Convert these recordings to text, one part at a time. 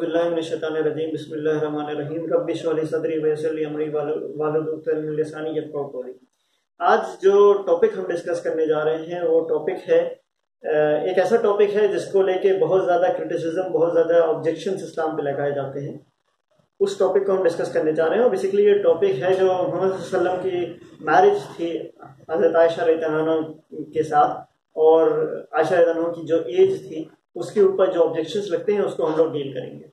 औज़ुबिल्लाहिमिनश्शैतानिर्रजीम बिस्मिल्लाहिर्रहमानिर्रहीम रब्बि इश्रह ली सदरी वयस्सिर ली अमरी वाहलुल उक़दतम मिन लिसानी यफ़क़हू क़ौली। आज जो टॉपिक हम डिस्कस करने जा रहे हैं वो टॉपिक है एक ऐसा टॉपिक है जिसको लेके बहुत ज़्यादा क्रिटिसिज्म, बहुत ज़्यादा ऑब्जेक्शंस इस्लाम पे लगाए जाते हैं। उस टॉपिक को हम डिस्कस करने जा रहे हैं और बेसिकली ये टॉपिक है जो मोहम्मद सल्लल्लाहु अलैहि वसल्लम की मैरिज थी हज़रत आयशा रज़ियल्लाहु अन्हा के साथ, और आयशा रज़ियल्लाहु अन्हा की जो एज थी उसके ऊपर जो ऑब्जेक्शंस लगते हैं उसको हम लोग डील करेंगे।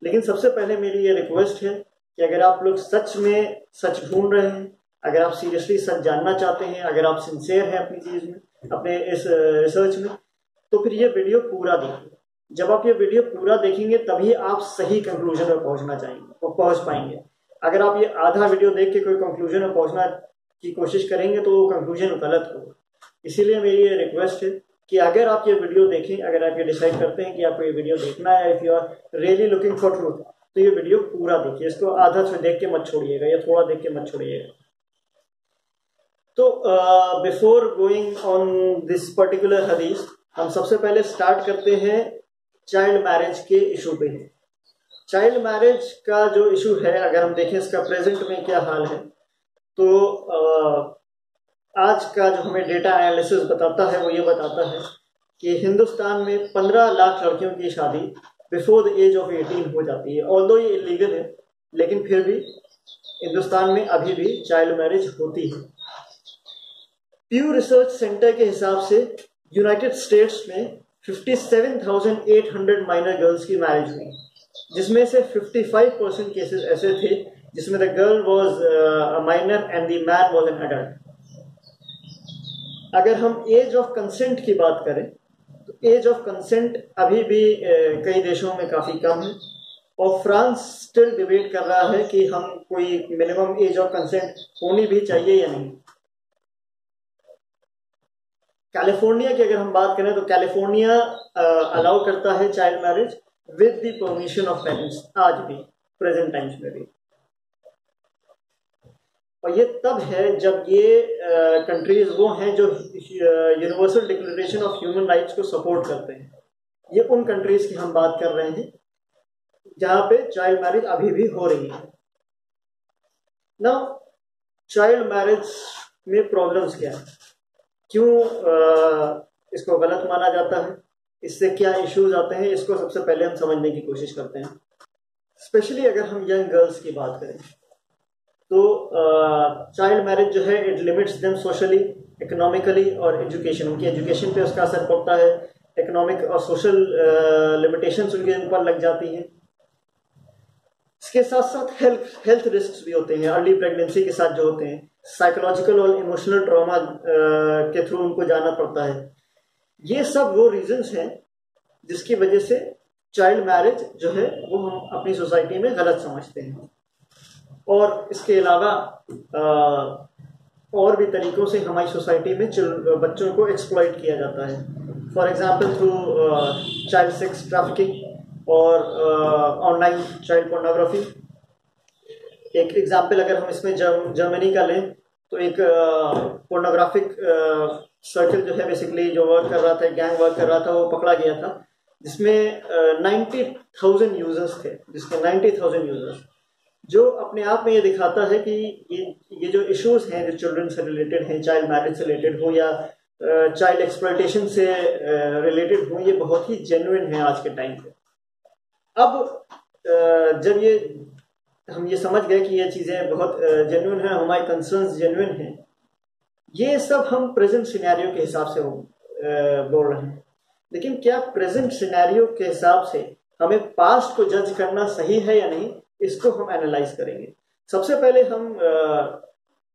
लेकिन सबसे पहले मेरी ये रिक्वेस्ट है कि अगर आप लोग सच में सच ढूंढ रहे हैं, अगर आप सीरियसली सच जानना चाहते हैं, अगर आप सिंसियर हैं अपनी चीज़ में, अपने इस रिसर्च में, तो फिर ये वीडियो पूरा देखिए। जब आप ये वीडियो पूरा देखेंगे तभी आप सही कंक्लूजन में पहुंच पाएंगे। अगर आप ये आधा वीडियो देख के कोई कंक्लूजन में पहुंचना की कोशिश करेंगे तो वो कंक्लूजन गलत होगा। इसीलिए मेरी ये रिक्वेस्ट है कि अगर आप ये वीडियो देखें, अगर आप ये डिसाइड करते हैं कि आपको ये वीडियो देखना है, if you are really looking for truth, तो ये वीडियो पूरा देखिए। इसको आधा से देख के मत छोड़िएगा या थोड़ा देख के मत छोड़िएगा। तो before going on this particular हदीस, हम सबसे पहले स्टार्ट करते हैं चाइल्ड मैरिज के इशू पे। चाइल्ड मैरिज का जो इशू है, अगर हम देखें इसका प्रेजेंट में क्या हाल है, तो आज का जो हमें डेटा एनालिसिस बताता है वो ये बताता है कि हिंदुस्तान में 15 लाख लड़कियों की शादी बिफोर द एज ऑफ 18 हो जाती है। ऑल्दो ये इलीगल है, लेकिन फिर भी हिंदुस्तान में अभी भी चाइल्ड मैरिज होती है। प्यू रिसर्च सेंटर के हिसाब से यूनाइटेड स्टेट्स में 57,800 माइनर गर्ल्स की मैरिज हुई, जिसमें से 55% केसेस ऐसे थे जिसमें the girl was a minor and the man was an adult. अगर हम एज ऑफ कंसेंट की बात करें तो एज ऑफ कंसेंट अभी भी कई देशों में काफ़ी कम है, और फ्रांस स्टिल डिबेट कर रहा है कि हम कोई मिनिमम एज ऑफ कंसेंट होनी भी चाहिए या नहीं। कैलिफोर्निया की अगर हम बात करें तो कैलिफोर्निया अलाउ करता है child marriage with the permission of parents, आज भी प्रेजेंट टाइम्स में भी। और ये तब है जब ये कंट्रीज वो हैं जो universal declaration of human rights को सपोर्ट करते हैं। ये उन कंट्रीज की हम बात कर रहे हैं जहां पे चाइल्ड मैरिज अभी भी हो रही है। नाउ चाइल्ड मैरिज में प्रॉब्लम्स क्या है, क्यों इसको गलत माना जाता है, इससे क्या इश्यूज आते हैं, इसको सबसे पहले हम समझने की कोशिश करते हैं। स्पेशली अगर हम यंग गर्ल्स की बात करें तो चाइल्ड मैरिज जो है it limits them socially, economically और एजुकेशन। उनकी एजुकेशन पे उसका असर पड़ता है, इकोनॉमिक और सोशल लिमिटेशंस उनके ऊपर लग जाती हैं। इसके साथ साथ हेल्थ रिस्क भी होते हैं, अर्ली प्रेगनेंसी के साथ जो होते हैं, साइकोलॉजिकल और इमोशनल ट्रॉमा के थ्रू उनको जाना पड़ता है। ये सब वो रीजंस हैं जिसकी वजह से चाइल्ड मैरिज जो है वो हम अपनी सोसाइटी में गलत समझते हैं। और इसके अलावा और भी तरीकों से हमारी सोसाइटी में बच्चों को एक्सप्लॉइट किया जाता है। For example through child sex trafficking और ऑनलाइन चाइल्ड पोर्नोग्राफी। एक एग्जांपल अगर हम इसमें जर्मनी का लें तो एक पोर्नोग्राफिक सर्कल जो है बेसिकली जो वर्क कर रहा था, गैंग वर्क कर रहा था, वो पकड़ा गया था, जिसमें 90,000 यूजर्स थे, जिसमें 90,000 यूजर्स, जो अपने आप में ये दिखाता है कि ये जो इश्यूज हैं जो चिल्ड्रन से रिलेटेड हैं, चाइल्ड मैरिज से रिलेटेड हो या चाइल्ड एक्सप्लॉयटेशन से रिलेटेड हो, ये बहुत ही जेन्युइन है आज के टाइम पे। अब जब हम ये समझ गए कि ये चीज़ें बहुत जेन्युइन हैं, हमारे कंसर्न्स जेन्युइन हैं, ये सब हम प्रेजेंट सिनेरियो के हिसाब से बोल रहे हैं। लेकिन क्या प्रेजेंट सिनेरियो के हिसाब से हमें पास्ट को जज करना सही है या नहीं, इसको हम एनालाइज करेंगे। सबसे पहले हम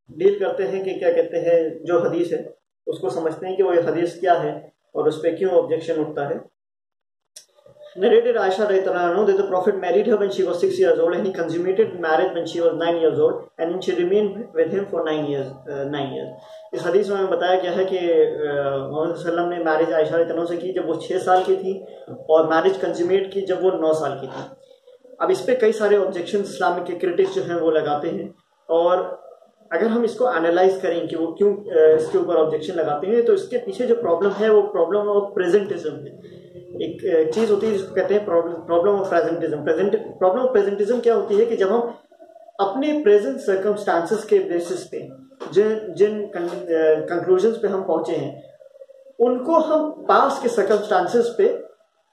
डील करते हैं कि क्या कहते हैं, जो हदीस है उसको समझते हैं कि वो हदीस क्या है और उस पर क्यों ऑब्जेक्शन उठता है। Narrated Aisha radiallahu anha that the Prophet married her when she was 6 years old and he consummated marriage when she was 9 years old and she remained with him for 9 years. इस हदीस में हमें बताया गया है कि मोहम्मद सल्लल्लाहु अलैहि वसल्लम ने मैरिज आयशा रदियल्लाहु अन्हा से की जब वो 6 साल की थी और मैरिज कंज्यूमेट की जब वो 9 साल की थी। अब इस पे कई सारे ऑब्जेक्शन इस्लामिक के क्रिटिक्स जो हैं वो लगाते हैं, और अगर हम इसको एनालाइज करें कि वो क्यों इसके ऊपर ऑब्जेक्शन लगाते हैं, तो इसके पीछे जो प्रॉब्लम है वो प्रॉब्लम ऑफ प्रेजेंटिज्म है। एक चीज़ होती है जिसको कहते हैं प्रॉब्लम ऑफ प्रेजेंटिज्म। प्रॉब्लम ऑफ प्रेजेंटिज्म क्या होती है कि जब हम अपने प्रेजेंट सर्कमस्टांसेस के बेसिस पे जिन जिन कंक्लूजन्स पे हम पहुंचे हैं, उनको हम पास्ट के सर्कमस्टांसेस पे,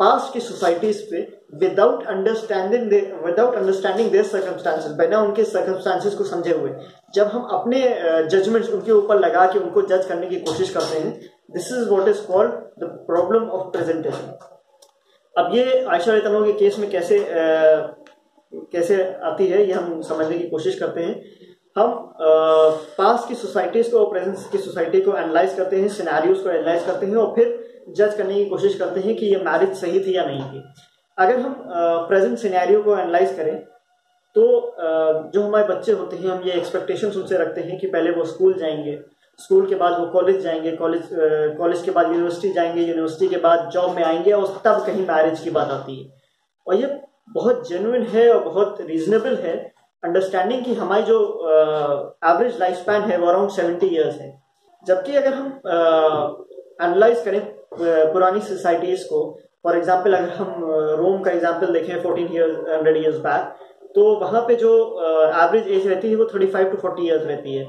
पास्ट की सोसाइटीज पे विदाउट अंडरस्टैंडिंग देयर सर्कमस्टांसेस, बिना उनके सर्कमस्टांसेस को समझे हुए जब हम अपने जजमेंट्स उनके ऊपर लगा के उनको जज करने की कोशिश करते हैं, this is what is called the problem of presentation. अब ये आयशा रज़ी अल्लाह के केस में कैसे आती है, ये हम समझने की कोशिश करते हैं। हम पास्ट की सोसाइटीज को और प्रेजेंट की सोसाइटी को एनालाइज करते हैं, सिनेरियोज को एनालाइज करते हैं और फिर जज करने की कोशिश करते हैं कि ये मैरिज सही थी या नहीं थी। अगर हम प्रेजेंट सिनेरियो को एनालाइज करें तो जो हमारे बच्चे होते हैं, हम ये एक्सपेक्टेशंस उनसे रखते हैं कि पहले वो स्कूल जाएंगे, स्कूल के बाद वो कॉलेज जाएंगे, कॉलेज के बाद यूनिवर्सिटी जाएंगे, यूनिवर्सिटी के बाद जॉब में आएंगे और तब कहीं मैरिज की बात आती है। और ये बहुत जेन्युइन है और बहुत रीजनेबल है अंडरस्टैंडिंग कि हमारी जो एवरेज लाइफ स्पैन है वो अराउंड 70 ईयर्स है। जबकि अगर हम एनालाइज करें पुरानी सोसाइटीज को, फॉर एग्जांपल अगर हम रोम का एग्जांपल देखें 1400 ईयर्स बैक, तो वहाँ पे जो एवरेज एज रहती है वो 35 to 40 ईयर्स रहती है,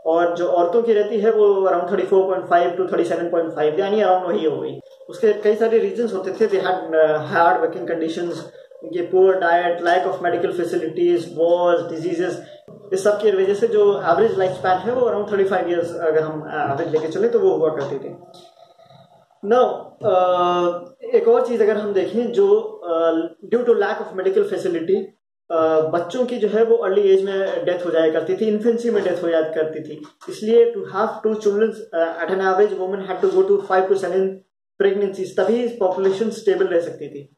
और जो औरतों की रहती है वो अराउंड 34.5 to 37.5, यानी अराउंड वही हो गई। उसके कई सारे रीजंस होते थे, they had hard working conditions, ये poor diet, lack of medical facilities, wars, diseases, इस सब की वजह से जो एवरेज लाइफ स्पैन है वो अराउंड 35 ईयर्स अगर हम एवरेज लेके चले तो वो हुआ करती थी। एक और चीज अगर हम देखें, जो due to lack of medical facility बच्चों की जो है वो अर्ली एज में डेथ हो जाया करती थी, इन्फेंसी में डेथ हो जाया करती थी। इसलिए to have 2 children at an average woman had to go to 5 to 7 pregnancies, तभी पॉपुलेशन स्टेबल रह सकती थी।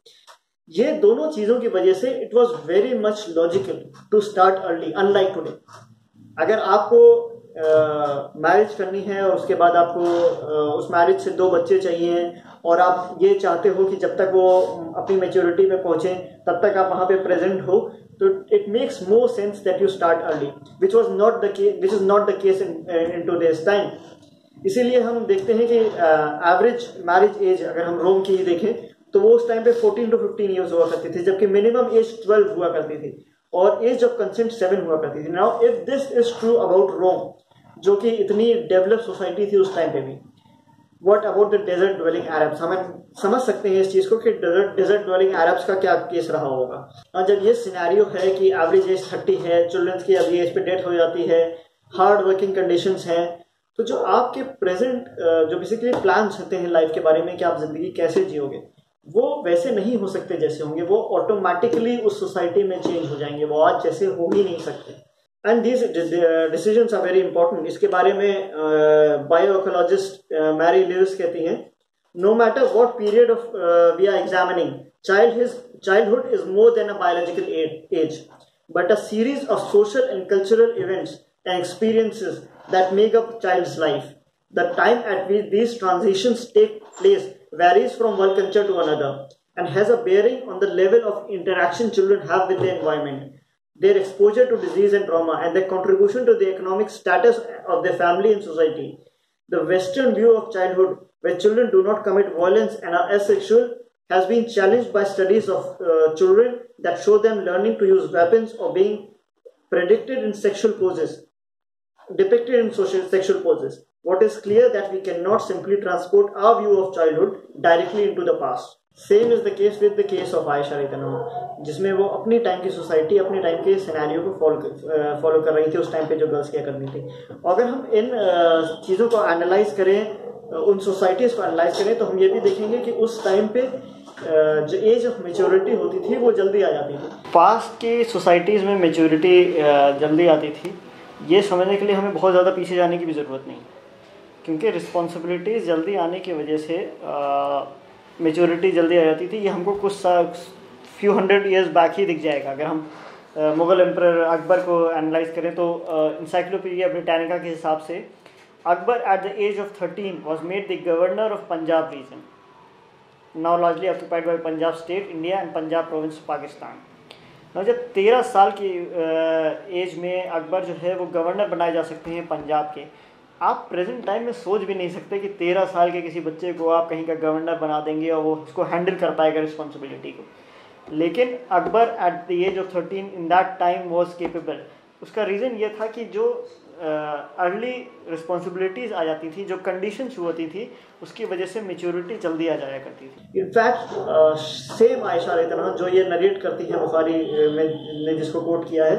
ये दोनों चीजों की वजह से it was very much logical to start early, unlike today. अगर आपको मैरिज करनी है और उसके बाद आपको उस मैरिज से 2 बच्चे चाहिए और आप ये चाहते हो कि जब तक वो अपनी मैच्योरिटी में पहुंचे तब तक आप वहां पे प्रेजेंट हो, तो it makes more sense that you start early, which is not the case in today's time. इसीलिए हम देखते हैं कि एवरेज मैरिज एज अगर हम रोम की ही देखें तो वो उस टाइम पे 14 to 15 ईयर्स हुआ करती थी, जबकि मिनिमम एज 12 हुआ करती थी और एज ऑफ कंसेंट 7 हुआ करती थी। Now if this is true about Rome, जो कि इतनी डेवलप सोसाइटी थी उस टाइम पे भी, what about the desert dwelling Arabs? हमें समझ सकते हैं इस चीज को कि डेजर्ट ड्वेलिंग अरब्स का क्या केस रहा होगा। और जब ये सिनेरियो है कि एवरेज एज 30 है, चिल्ड्रंस की अभी एज पे डेथ हो जाती है, हार्ड वर्किंग कंडीशंस हैं, तो जो आपके प्रेजेंट जो बेसिकली प्लान्स होते हैं लाइफ के बारे में कि आप जिंदगी कैसे जियोगे, वो वैसे नहीं हो सकते जैसे होंगे, वो ऑटोमेटिकली उस सोसाइटी में चेंज हो जाएंगे, वो आज जैसे हो ही नहीं सकते। And these decisions are very important. इसके बारे में बायोइकोलॉजिस्ट मैरी ल्यूइस कहती हैं, no matter what period of we are examining, childhood is more than a biological age but a series of social and cultural events and experiences that make up child's life. The time at which these transitions take place varies from one culture to another and has a bearing on the level of interaction children have with the environment, their exposure to disease and trauma, and their contribution to the economic status of their family and society. The Western view of childhood, where children do not commit violence and are asexual, has been challenged by studies of children that show them learning to use weapons or being depicted in sexual poses. What is clear that we cannot simply transport our view of childhood directly into the past. Same is the case with the case of Aisha Radiallahu anha, जिसमें वो अपनी time की society, अपने time के scenario को follow कर रही थी उस टाइम पे जो गर्ल्स किया करनी थी। अगर हम इन चीज़ों को एनालाइज करें, उन सोसाइटीज़ को एनालाइज करें, तो हम ये भी देखेंगे कि उस टाइम पे जो एज ऑफ मेच्योरिटी होती थी वो जल्दी आ जाती थी। पास्ट की सोसाइटीज़ में मेच्योरिटी जल्दी आती थी, ये समझने के लिए हमें बहुत ज़्यादा पीछे जाने की भी ज़रूरत नहीं, क्योंकि रिस्पॉन्सिबिलिटीज़ जल्दी आने की वजह से मेच्योरिटी जल्दी आ जाती थी। ये हमको कुछ फ्यू हंड्रेड ईयर्स बैक ही दिख जाएगा। अगर हम मुग़ल एम्परर अकबर को एनालाइज करें तो इंसाइक्लोपीडिया ब्रिटानिका के हिसाब से Akbar at the age of 13 was made the governor of Punjab region, now largely occupied by Punjab state, India and Punjab province Pakistan. ना जब 13 साल की एज में अकबर जो है वो गवर्नर बनाए जा सकते हैं पंजाब के, आप प्रेजेंट टाइम में सोच भी नहीं सकते कि 13 साल के किसी बच्चे को आप कहीं का गवर्नर बना देंगे और वो उसको हैंडल कर पाएगा रिस्पॉन्सिबिलिटी को। लेकिन Akbar at the age of 13 in that time was capable. उसका रीज़न ये था कि जो अर्ली रिस्पॉन्सिबिलिटीज़ आ जाती थी, जो कंडीशन शुरू होती थी, उसकी वजह से मेच्योरिटी जल्दी आ जाया करती थी। इनफैक्ट सेम आयशा रज़ियल्लाहु जो ये नरेट करती हैं, बुखारी में ने जिसको कोट किया है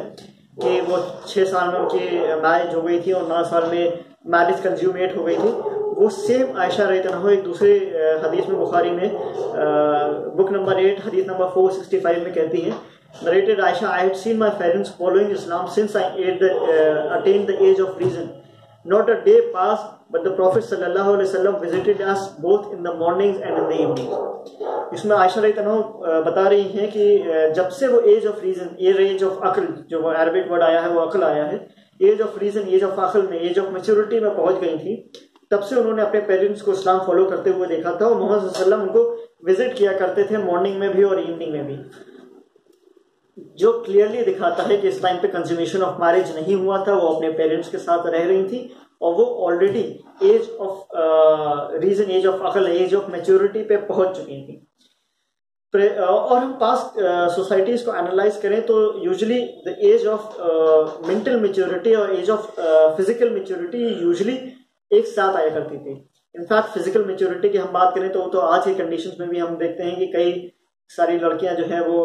कि वो 6 साल में उनकी मैरिज हो गई थी और 9 साल में मैरिज कंज्यूमेट हो गई थी, वो सेम आयशा रज़ियल्लाहु एक दूसरे हदीस में बुखारी में बुक नंबर 8 हदीस नंबर 465 में कहती हैं, narrated Aisha, I had seen my parents following Islam since I attained the age of reason. Not a day passed, but the Prophet sallallahu alaihi wasallam visited us both in the mornings and in the evenings. इसमें आयशा रज़ियल्लाहु बता रही हैं कि जब से वो age of reason, age of अक्ल, जो अरबिक वर्ड आया है वो अक्ल आया है, age of reason, age of अक्ल में, एज ऑफ मैच्योरिटी में पहुंच गई थी, तब से उन्होंने अपने पेरेंट्स को इस्लाम फॉलो करते हुए देखा था और मोहम्मद सल्लल्लाहु अलैहि वसल्लम उनको विजिट किया करते थे मॉर्निंग में भी और इवनिंग में भी, जो क्लियरली दिखाता है कि इस टाइम पे कंज्यूमेशन ऑफ मैरिज नहीं हुआ था, वो अपने पेरेंट्स के साथ रह रही थी और वो already age of reason, age of अकल, एज ऑफ मैच्योरिटी पे पहुंच चुकी थी। और हम पास्ट सोसाइटीज को एनालाइज करें तो usually the age of mental maturity और age of physical maturity usually एक साथ आया करती थी। इनफैक्ट फिजिकल मैच्योरिटी की हम बात करें तो आज की कंडीशंस में भी हम देखते हैं कि कई सारी लड़कियां जो है वो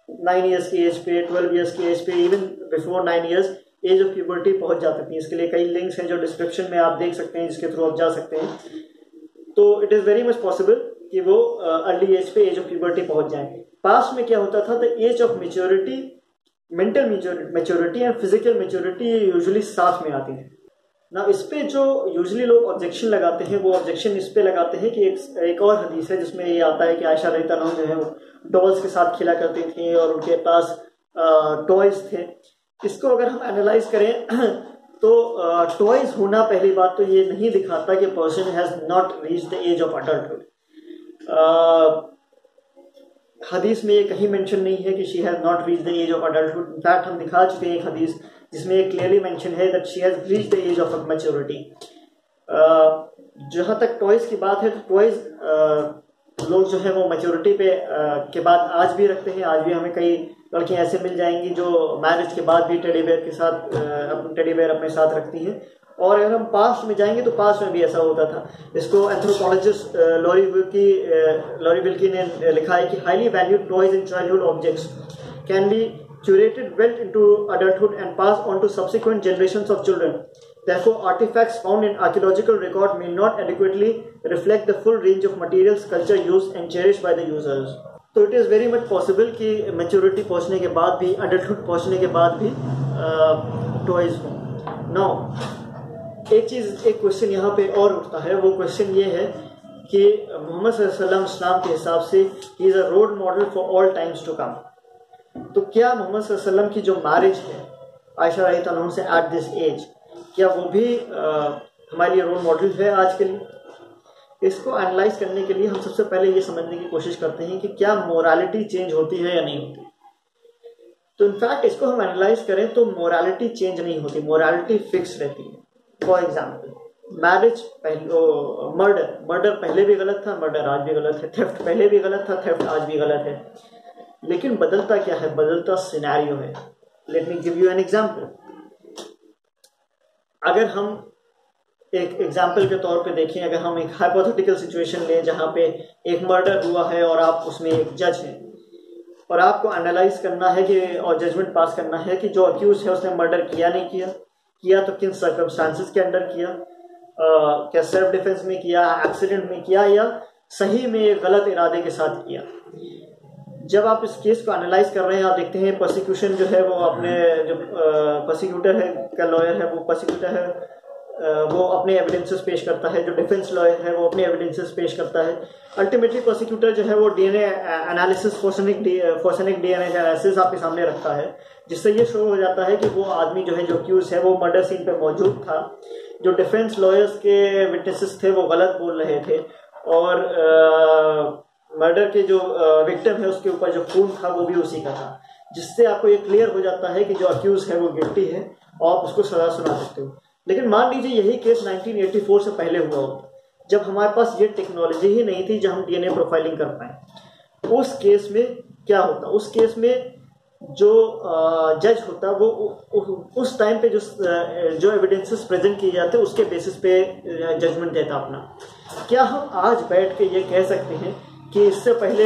9 इयर्स की एज पे, 12 इयर्स की एज पे, even before 9 years age of puberty पहुंच जा सकती है। इसके लिए कई लिंक्स हैं जो डिस्क्रिप्शन में आप देख सकते हैं, जिसके थ्रू आप जा सकते हैं। तो it is very much possible कि वो अर्ली एज पे एज ऑफ प्यूबर्टी पहुंच जाए। पास्ट में क्या होता था, the age of maturity, mental maturity and physical maturity usually साथ में आती है ना। इस पे जो यूजुअली लोग ऑब्जेक्शन लगाते हैं, वो ऑब्जेक्शन इस पे लगाते हैं कि एक और हदीस है जिसमें ये आता है कि आयशा रज़ियल्लाहु जो है वो डॉल्स के साथ खेला करती थी और उनके पास टॉयज थे। इसको अगर हम एनालाइज करें तो टॉयज होना, पहली बात तो ये नहीं दिखाता कि person has not reach the age of adulthood. हदीस में ये कहीं मेंशन नहीं है कि she has not reach the age of adulthood. In fact हम दिखा चुके हैं एक हदीस जिसमें एक क्लियरली मेंशन है that she has reach the age of maturity. जहाँ तक टॉयज की बात है तो टॉयज लोग जो है वो मैच्योरिटी पे के बाद आज भी रखते हैं। आज भी हमें कई लड़कियां ऐसे मिल जाएंगी जो मैरिज के बाद भी टेडी बेयर के साथ टेडी बेयर अपने साथ रखती हैं। और अगर हम पास्ट में जाएंगे तो पास्ट में भी ऐसा होता था। इसको एंथ्रोपोलॉजिस्ट लॉरी विल्की ने लिखा है कि highly valued toys in childhood objects can be curated well into adulthood and passed on to subsequent generations of children. Therefore, artifacts found in archaeological record may not adequately reflect the full range of materials, culture used and cherished by the users. So it is very much possible कि maturity पहुंचने के बाद भी, adulthood पहुंचने के बाद भी toys हों। Now, एक क्वेश्चन यहाँ पे और उठता है। वो क्वेश्चन ये है कि मोहम्मद सल्लल्लाहु अलैहि वसल्लम इस्लाम के हिसाब से he is a role model for all times to come। तो क्या मोहम्मद सल्लल्लाहु अलैहि वसल्लम की जो मैरिज है आयशा रज़ियल्लाहु अन्हा से एट दिस एज, क्या वो भी हमारे लिए रोल मॉडल है आज के लिए? इसको एनालाइज करने के लिए हम सबसे पहले ये समझने की कोशिश करते हैं कि क्या मोरालिटी चेंज होती है या नहीं होती। तो इनफैक्ट इसको हम एनालाइज करें तो मोरालिटी चेंज नहीं होती, मोरालिटी फिक्स रहती है। फॉर एग्जाम्पल मैरिज पहले, मर्डर पहले भी गलत था, मर्डर आज भी गलत है। थेफ्ट पहले भी गलत था, थेफ्ट आज भी गलत है। लेकिन बदलता क्या है? बदलता सिनेरियो है। Let me give you an example. अगर हम एक एग्जांपल के तौर पे देखें, अगर हम एक हाइपोथेटिकल सिचुएशन लें जहां पे एक मर्डर हुआ है और आप उसमें एक जज हैं और आपको एनालाइज करना है कि और जजमेंट पास करना है कि जो अक्यूज है उसने मर्डर किया नहीं किया तो किन सर्कमस्टांसेस के अंडर किया, क्या सेल्फ डिफेंस में किया, एक्सीडेंट में किया या सही में गलत इरादे के साथ किया। जब आप इस केस को एनालाइज कर रहे हैं, आप देखते हैं प्रोसिक्यूशन जो है वो अपने जो प्रोसिक्यूटर है का लॉयर है वो प्रोसिक्यूटर है वो अपने एविडेंसेस पेश करता है, जो डिफेंस लॉयर है वो अपने एविडेंसेस पेश करता है। अल्टीमेटली प्रोसिक्यूटर जो है वो DNA analysis, forensic DNA analysis आपके सामने रखता है, जिससे ये शो हो जाता है कि वो आदमी जो है, जो अक्यूज है, वो मर्डर सीन पे मौजूद था। जो डिफेंस लॉयर्स के विटनेसेस थे वो गलत बोल रहे थे और मर्डर के जो विक्टिम है उसके ऊपर जो खून था वो भी उसी का था, जिससे आपको ये क्लियर हो जाता है कि जो अक्यूज है वो गिल्टी है और आप उसको सजा सुना सकते हो। लेकिन मान लीजिए यही केस 1984 से पहले हुआ हो, जब हमारे पास ये टेक्नोलॉजी ही नहीं थी जब हम डीएनए प्रोफाइलिंग कर पाए। उस केस में क्या होता? उस केस में जो जज होता वो उस टाइम पे जो एविडेंसेस प्रेजेंट किए जाते उसके बेसिस पे जजमेंट देता अपना। क्या हम आज बैठ के ये कह सकते हैं कि इससे पहले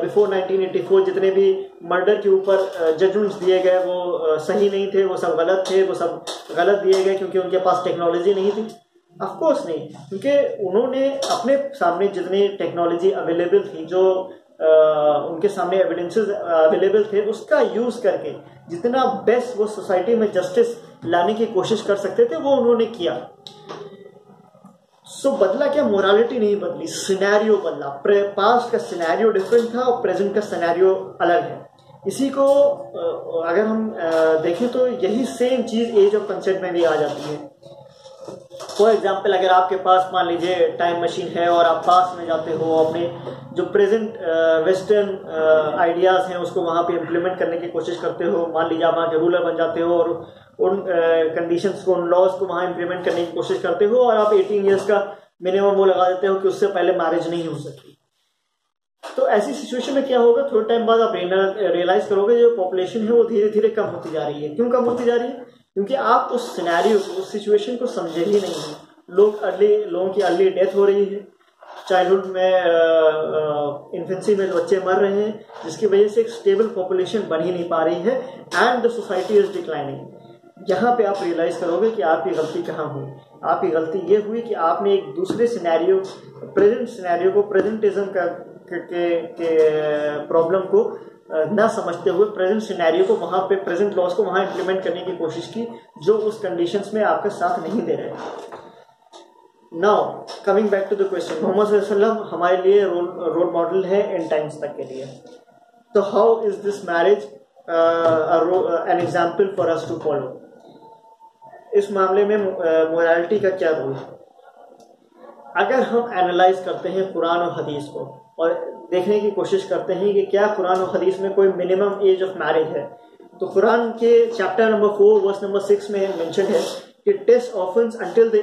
बिफोर 1984 जितने भी मर्डर के ऊपर जजमेंट्स दिए गए वो सही नहीं थे, वो सब गलत थे, वो सब गलत दिए गए क्योंकि उनके पास टेक्नोलॉजी नहीं थी? ऑफ कोर्स नहीं, क्योंकि उन्होंने अपने सामने जितनी टेक्नोलॉजी अवेलेबल थी, जो उनके सामने एविडेंसेस अवेलेबल थे, उसका यूज करके जितना बेस्ट वो सोसाइटी में जस्टिस लाने की कोशिश कर सकते थे वो उन्होंने किया। सो बदला क्या? मोरालिटी नहीं बदली, सिनेरियो बदला। पास्ट का सिनेरियो डिफरेंट था और प्रेजेंट का सिनेरियो अलग है। इसी को अगर हम देखें तो यही सेम चीज एज ऑफ कंसेंट में भी आ जाती है। फॉर एग्जाम्पल, अगर आपके पास मान लीजिए टाइम मशीन है और आप पास में जाते हो, अपने जो प्रेजेंट वेस्टर्न आइडियाज हैं उसको वहाँ पे इम्प्लीमेंट करने की कोशिश करते हो, मान लीजिए आप वहाँ के रूलर बन जाते हो और उन कंडीशंस को, उन लॉज को वहाँ इम्प्लीमेंट करने की कोशिश करते हो और आप 18 ईयर्स का मिनिमम वो लगा देते हो कि उससे पहले मैरिज नहीं हो सकती। तो ऐसी सिचुएशन में क्या होगा? थोड़े टाइम बाद आप रियलाइज करोगे जो पॉपुलेशन है वो धीरे धीरे कम होती जा रही है। क्यों कम होती जा रही है? क्योंकि आप उस सिनेरियो को, उस सिचुएशन को समझे ही नहीं है। लोगों की अर्ली डेथ हो रही है, चाइल्डहुड में इन्फेंसी में बच्चे मर रहे हैं, जिसकी वजह से एक स्टेबल पॉपुलेशन बन ही नहीं पा रही है and the society is declining. यहाँ पे आप रियलाइज करोगे कि आपकी गलती कहाँ हुई। आपकी गलती ये हुई कि आपने एक दूसरे सिनेरियो, प्रेजेंट सिनेरियो को, प्रेजेंटिज्म के प्रॉब्लम को ना समझते हुए प्रेजेंट सिनेरियो को, वहाँ पे प्रेजेंट लॉज को वहाँ इम्प्लीमेंट करने की कोशिश की जो उस कंडीशंस में आपका साथ नहीं दे रहे। Now coming back to the question, Muhammad सल्लल्लाहु अलैहि वसल्लम हमारे लिए रोल मॉडल है इन टाइम्स तक के लिए। तो how is this marriage an example for us to follow? इस मामले में मोरालिटी का क्या रोल है? अगर हम एनालाइज करते हैं कुरान और हदीस को और देखने की कोशिश करते हैं कि क्या कुरान और हदीस में कोई मिनिमम एज ऑफ मैरिज है, तो कुरान के चैप्टर नंबर 4 वर्स नंबर 6 में मेंशन है कि test orphans until they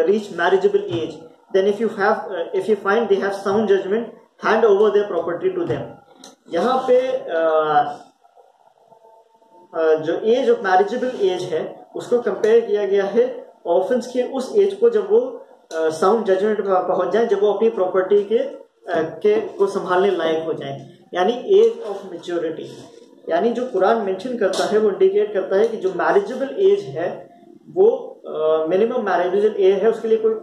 reach marriageable age, then if you find they have sound judgement, hand over their property to them. यहाँ पे जो एज ऑफ मैरिजेबल एज है उसको कंपेयर किया गया है ऑर्फन्स के उस एज को जब वो साउंड जजमेंट पर पहुंच जाए, जब वो अपनी प्रॉपर्टी के को संभालने लायक हो जाए, यानी एज ऑफ मेच्योरिटी। यानी जो कुरान मेंशन करता है वो इंडिकेट करता है कि जो मैरिजेबल एज है वो मिनिमम मैरिजेबल एज है, उसके लिए कोई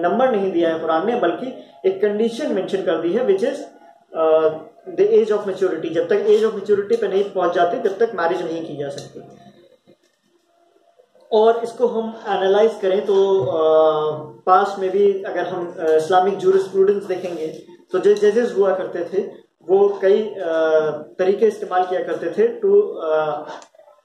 नंबर नहीं दिया है कुरान ने, बल्कि एक कंडीशन मेंशन कर दी है which is the age of maturity. जब तक एज ऑफ मेच्योरिटी पे नहीं पहुंच जाते तब तक मैरिज नहीं की जा सकती। और इसको हम एनालाइज करें तो पास्ट में भी अगर हम इस्लामिक जूरिस्प्रूडेंस देखेंगे तो जो जजेस हुआ करते थे वो कई तरीके इस्तेमाल किया करते थे to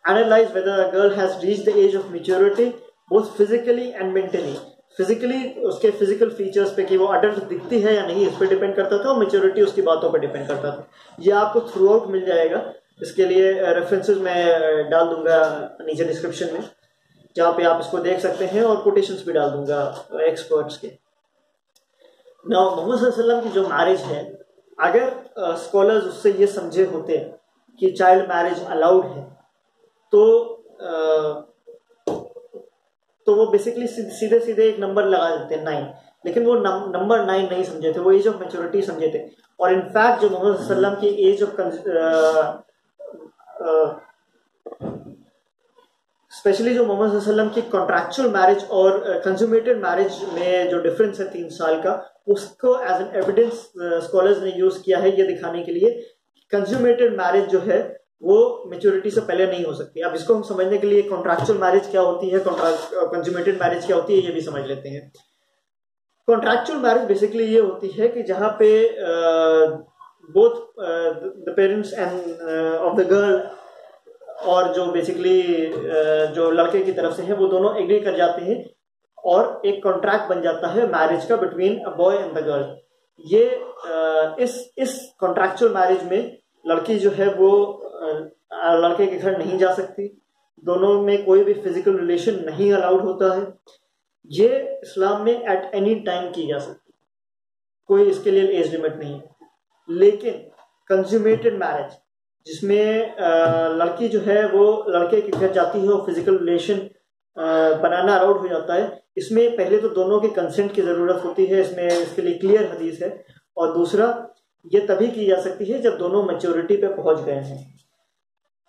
analyse whether a girl has reached the age of maturity both physically and mentally. Physically उसके फिजिकल फीचर्स पे कि वो अडल्ट दिखती है या नहीं, इस पर डिपेंड करता था, और मैच्योरिटी उसकी बातों पर डिपेंड करता था। ये आपको थ्रू आउट मिल जाएगा। इसके लिए रेफरेंसेस मैं डाल दूंगा नीचे डिस्क्रिप्शन में, जहाँ पे आप इसको देख सकते हैं, और कोटेशंस भी डाल दूंगा एक्सपर्ट्स के। नाउ मोहम्मद सल्लल्लाहु अलैहि वसल्लम की जो मैरिज है, अगर स्कॉलर्स उससे ये समझे होते कि चाइल्ड मैरिज अलाउड है तो वो बेसिकली सीधे सीधे एक नंबर लगा देते हैं 9, लेकिन वो नंबर 9 नहीं समझे थे, वो एज ऑफ मैच्योरिटी समझे थे। और इनफैक्ट जो मोहम्मद सल्लल्लाहु अलैहि वसल्लम की एज ऑफ स्पेशली जो मोहम्मद सल्लल्लाहु अलैहि वसल्लम की कॉन्ट्रैक्चुअल मैरिज और कंज्यूमेटेड मैरिज में जो डिफरेंस है 3 साल का, उसको एज एन एविडेंस स्कॉलर्स ने यूज किया है ये दिखाने के लिए कंज्यूमेटेड मैरिज जो है वो मैच्योरिटी से पहले नहीं हो सकती। अब इसको हम समझने के लिए कॉन्ट्रैक्चुअल मैरिज क्या होती है, कंज्यूमेटेड मैरिज क्या होती है, ये भी समझ लेते हैं। कॉन्ट्रैक्चुअल मैरिज बेसिकली ये होती है कि जहाँ पे both the parents end of the girl और जो बेसिकली जो लड़के की तरफ से है वो दोनों एग्री कर जाते हैं और एक कॉन्ट्रैक्ट बन जाता है मैरिज का between a boy and the girl. ये इस कॉन्ट्रैक्चुअल मैरिज में लड़की जो है वो लड़के के घर नहीं जा सकती, दोनों में कोई भी फिजिकल रिलेशन नहीं अलाउड होता है। ये इस्लाम में एट एनी टाइम की जा सकती है, कोई इसके लिए एज लिमिट नहीं है। लेकिन कंज्यूमेटेड मैरिज, जिसमें लड़की जो है वो लड़के के घर जाती है और फिजिकल रिलेशन बनाना अलाउड हो जाता है, इसमें पहले तो दोनों के कंसेंट की ज़रूरत होती है, इसमें इसके लिए क्लियर हदीस है। और दूसरा, ये तभी की जा सकती है जब दोनों मैच्योरिटी पे पहुंच गए हैं।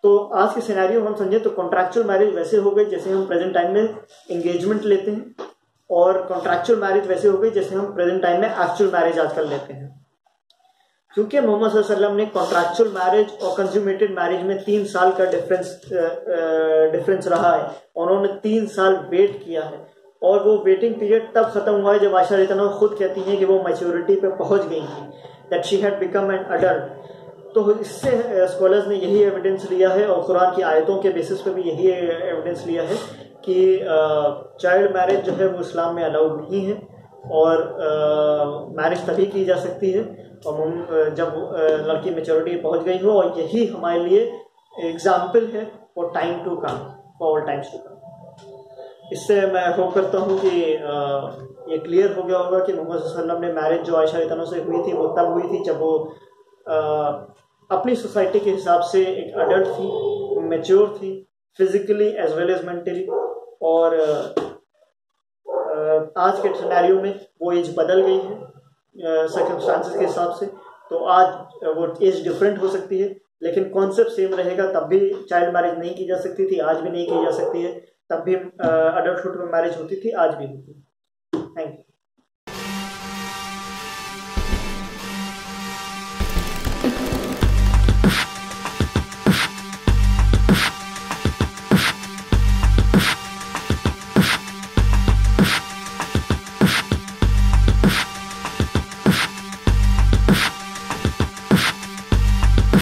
तो आज के सिनेरियो हम समझें तो कॉन्ट्रैक्चुअल मैरिज वैसे हो गई जैसे हम प्रेजेंट टाइम में एंगेजमेंट लेते हैं, और कॉन्ट्रैक्चुअल मैरिज वैसे हो गई जैसे हम प्रेजेंट टाइम में एक्चुअल मैरिज आजकल लेते हैं। क्योंकि मोहम्मद सल्लल्लाहु अलैहि वसल्लम ने कॉन्ट्रैक्चुअल मैरिज और कंज्यूमेटेड मैरिज में 3 साल का डिफरेंस रहा है, उन्होंने 3 साल वेट किया है, और वो वेटिंग पीरियड तब खत्म हुआ है जब आयशा रज़ियल्लाहु अन्हा खुद कहती हैं कि वो मैच्योरिटी पे पहुंच गई थी, that she had become an adult. तो इससे स्कॉलर्स ने यही एविडेंस लिया है, और कुरान की आयतों के बेसिस पे भी यही एविडेंस लिया है कि चाइल्ड मैरिज जो है वो इस्लाम में अलाउड नहीं है, और मैरिज तभी की जा सकती है और जब लड़की मेच्योरिटी पहुंच गई हो, और यही हमारे लिए एग्जाम्पल है for time to come, for all times to come. इससे मैं होप करता हूँ कि ये क्लियर हो गया होगा कि मोहम्मद सल्लल्लाहु अलैहि वसल्लम ने मैरिज जो आयशा रज़ियल्लाहु अन्हा से हुई थी वो तब हुई थी जब वो अपनी सोसाइटी के हिसाब से एक अडल्ट थी, मैच्योर थी, physically as well as mentally. और आज के सिनेरियो में वो एज बदल गई है सर्कमस्टांसेस के हिसाब से, तो आज वो एज डिफरेंट हो सकती है, लेकिन कॉन्सेप्ट सेम रहेगा। तब भी चाइल्ड मैरिज नहीं की जा सकती थी, आज भी नहीं की जा सकती है, तब भी अडल्टहुड में मैरिज होती थी, आज भी होती है। Thank you.